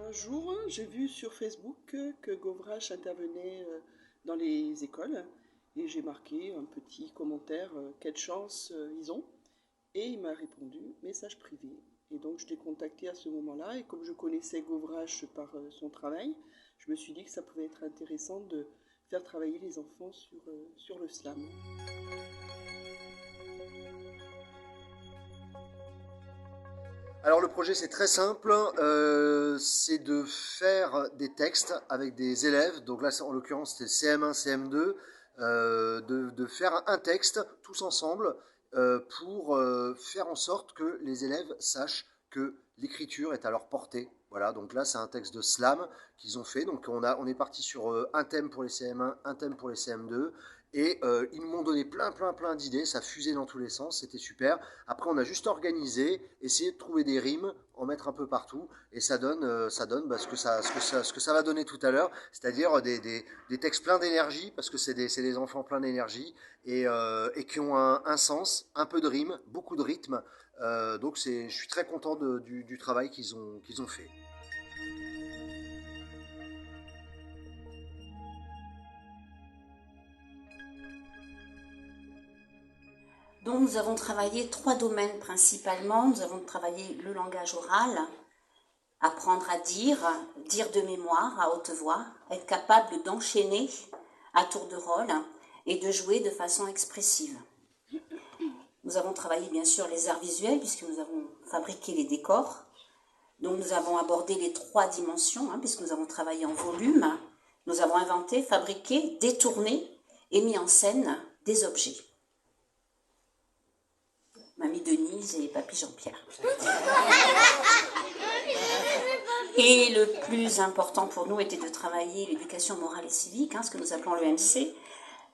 Un jour, j'ai vu sur Facebook que Govrache intervenait dans les écoles et j'ai marqué un petit commentaire quelle chance ils ont, et il m'a répondu message privé. Et donc je l'ai contacté à ce moment-là, et comme je connaissais Govrache par son travail, je me suis dit que ça pouvait être intéressant de faire travailler les enfants sur le slam. Alors le projet c'est très simple, c'est de faire des textes avec des élèves, donc là en l'occurrence c'était CM1, CM2, de faire un texte tous ensemble pour faire en sorte que les élèves sachent que l'écriture est à leur portée. Voilà, donc là c'est un texte de slam qu'ils ont fait, donc on est parti sur un thème pour les CM1, un thème pour les CM2, et ils m'ont donné plein d'idées, ça fusait dans tous les sens, c'était super. Après on a juste organisé, essayé de trouver des rimes, en mettre un peu partout, et ça donne ce que ça va donner tout à l'heure, c'est-à-dire des textes pleins d'énergie, parce que c'est des enfants pleins d'énergie, et qui ont un sens, un peu de rime, beaucoup de rythme, donc je suis très content du travail qu'ils ont fait. Donc nous avons travaillé 3 domaines principalement. Nous avons travaillé le langage oral, apprendre à dire de mémoire à haute voix, être capable d'enchaîner à tour de rôle et de jouer de façon expressive. Nous avons travaillé bien sûr les arts visuels puisque nous avons fabriqué les décors. Donc nous avons abordé les 3 dimensions puisque nous avons travaillé en volume. Nous avons inventé, fabriqué, détourné et mis en scène des objets. Mamie Denise et Papy Jean-Pierre. Et le plus important pour nous était de travailler l'éducation morale et civique, ce que nous appelons l'EMC.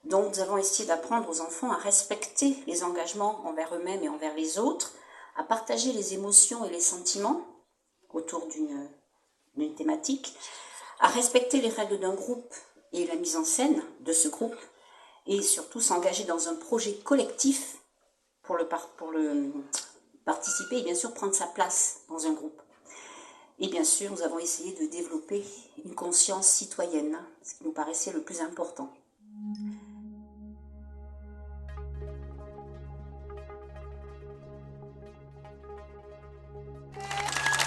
Donc nous avons essayé d'apprendre aux enfants à respecter les engagements envers eux-mêmes et envers les autres, à partager les émotions et les sentiments autour d'une thématique, à respecter les règles d'un groupe et la mise en scène de ce groupe, et surtout s'engager dans un projet collectif pour le participer et bien sûr prendre sa place dans un groupe. Et bien sûr, nous avons essayé de développer une conscience citoyenne, ce qui nous paraissait le plus important.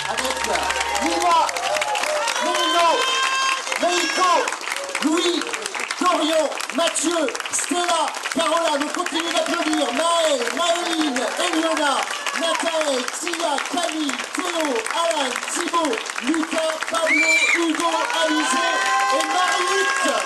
Avec Lina, Mélino, Meiko, Louis, Dorian, Mathieu, Stella, Caroline, on continue d'applaudir Maël, Maëline, Eliona, Nathalie, Tia, Camille, Théo, Alain, Thibaut, Lucas, Pablo, Hugo, Alizé et Mariette.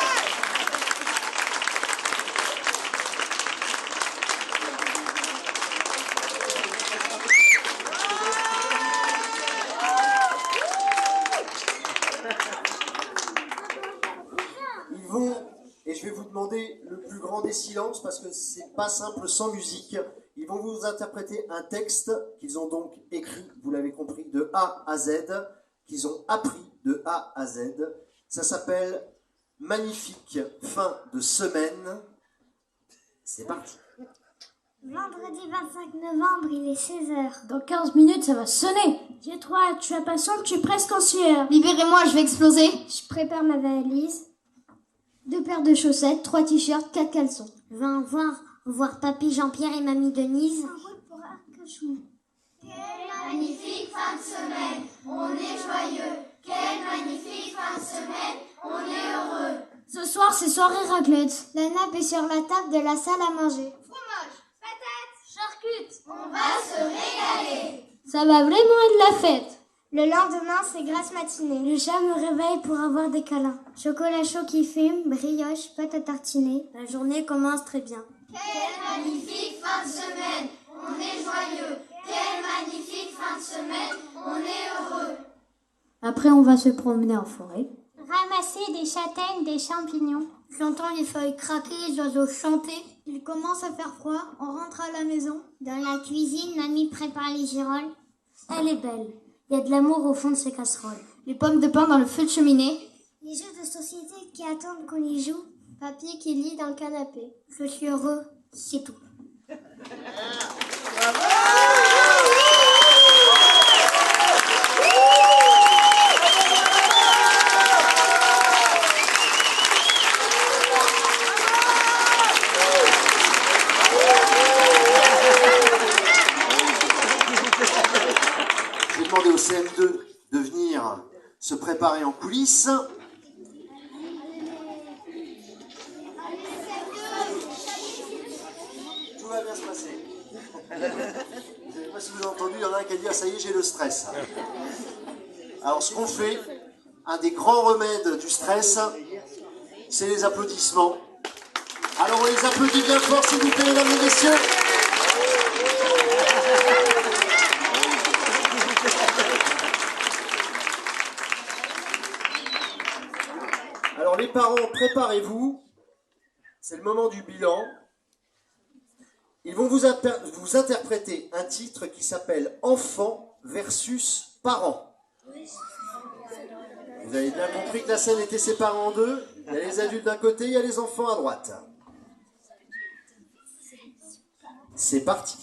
Et je vais vous demander le plus grand des silences parce que c'est pas simple sans musique. Ils vont vous interpréter un texte qu'ils ont donc écrit, vous l'avez compris, de A à Z, qu'ils ont appris de A à Z. Ça s'appelle Magnifique fin de semaine. C'est parti. Vendredi 25 novembre, il est 16h. Dans 15 minutes, ça va sonner. J'ai trop hâte, je suis impatiente, je suis presque en sueur. Libérez-moi, je vais exploser. Je prépare ma valise. 2 paires de chaussettes, 3 t-shirts, 4 caleçons. Va voir Papy Jean-Pierre et Mamie Denise. En route pour Arcachon. Quelle magnifique fin de semaine, on est joyeux. Quelle magnifique fin de semaine, on est heureux. Ce soir, c'est soirée raclette. La nappe est sur la table de la salle à manger. Fromage, patates, Charcute. on va se régaler. Ça va vraiment être la fête. Le lendemain, c'est grasse matinée. Le chat me réveille pour avoir des câlins. Chocolat chaud qui fume, brioche, pâte à tartiner. La journée commence très bien. Quelle magnifique fin de semaine, on est joyeux. Quelle magnifique fin de semaine, on est heureux. Après, on va se promener en forêt. Ramasser des châtaignes, des champignons. J'entends les feuilles craquer, les oiseaux chanter. Il commence à faire froid, on rentre à la maison. Dans la cuisine, mamie prépare les girolles. Elle est belle. Il y a de l'amour au fond de ces casseroles. Les pommes de pain dans le feu de cheminée. Les jeux de société qui attendent qu'on y joue. Papy qui lit dans le canapé. Je suis heureux, c'est tout. Bravo! CM2 de venir se préparer en coulisses. Tout va bien se passer. Je ne sais pas si vous avez entendu, il y en a un qui a dit « Ah ça y est, j'ai le stress ». Alors ce qu'on fait, un des grands remèdes du stress, c'est les applaudissements. Alors on les applaudit bien fort s'il vous plaît, mesdames et messieurs. Alors les parents, préparez-vous. C'est le moment du bilan. Ils vont vous interpréter un titre qui s'appelle « Enfant versus parents ». Vous avez bien compris que la scène était séparée en deux. Il y a les adultes d'un côté, il y a les enfants à droite. C'est parti.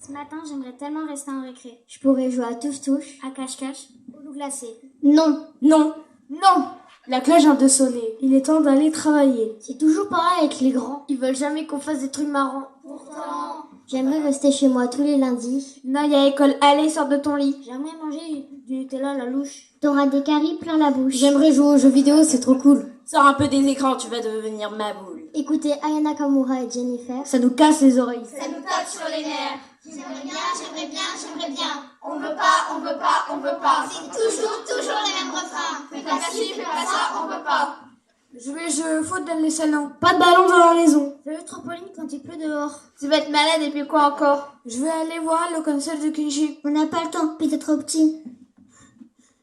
Ce matin, j'aimerais tellement rester en récré. Je pourrais jouer à touche-touche, à cache-cache, au loup glacé. Non, non, non. La cloche vient de sonner. Il est temps d'aller travailler. C'est toujours pareil avec les grands. Ils veulent jamais qu'on fasse des trucs marrants. Pourtant... J'aimerais rester chez moi tous les lundis. Non, il y a école. Allez, sors de ton lit. J'aimerais manger du Nutella à la louche. T'auras des caries plein la bouche. J'aimerais jouer aux jeux vidéo, c'est trop cool. Sors un peu des écrans, tu vas devenir ma boule. Écoutez Aya Nakamura et Jennifer. Ça nous casse les oreilles. Ça nous tape sur les nerfs. J'aimerais bien, j'aimerais bien, j'aimerais bien. On veut pas, on veut pas, on veut pas. C'est toujours les mêmes refrains. Fais pas ci, fais pas ça, on veut pas. Je foot dans les salons. Pas de ballon dans la maison. Je vais au trampoline quand il pleut dehors. Tu vas être malade et puis quoi encore? Je vais aller voir le concert de Kenji. On n'a pas le temps, puis t'es trop petit.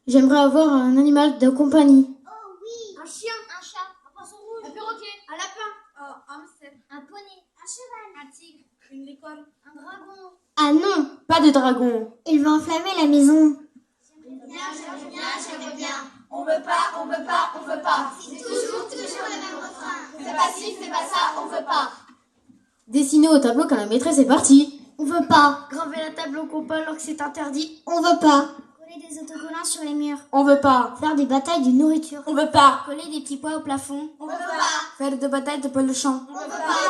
J'aimerais avoir un animal de compagnie. Oh oui. Un chien, un chat, un poisson rouge, un perroquet, un lapin, un hamster, un poney, un cheval, un tigre, une licorne, un dragon. Ah non, pas de dragon. Il va enflammer la maison. J'aimerais bien, j'aimerais bien. On veut pas, on veut pas, on veut pas. C'est toujours les mêmes refrains. Fais pas ci, fais pas ça, on veut pas. Dessiner au tableau quand la maîtresse est partie. On veut pas. Graver la table au compas alors que c'est interdit. On veut pas. Coller des autocollants sur les murs. On veut pas. Faire des batailles de nourriture. On veut pas. Coller des petits pois au plafond. On veut pas. Faire des batailles de poils de champ. On veut pas.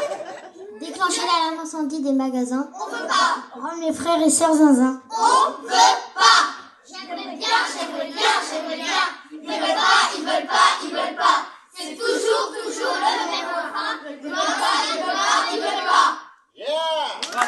Déclencher l'alarme incendie des magasins. On veut pas. Rendre les frères et sœurs zinzin. On veut pas. J'aimerais bien, j'aimerais bien, j'aimerais bien. Ils veulent pas, ils veulent pas, ils veulent pas. C'est toujours le même refrain. Ils veulent pas, ils veulent pas, ils veulent pas. Yeah!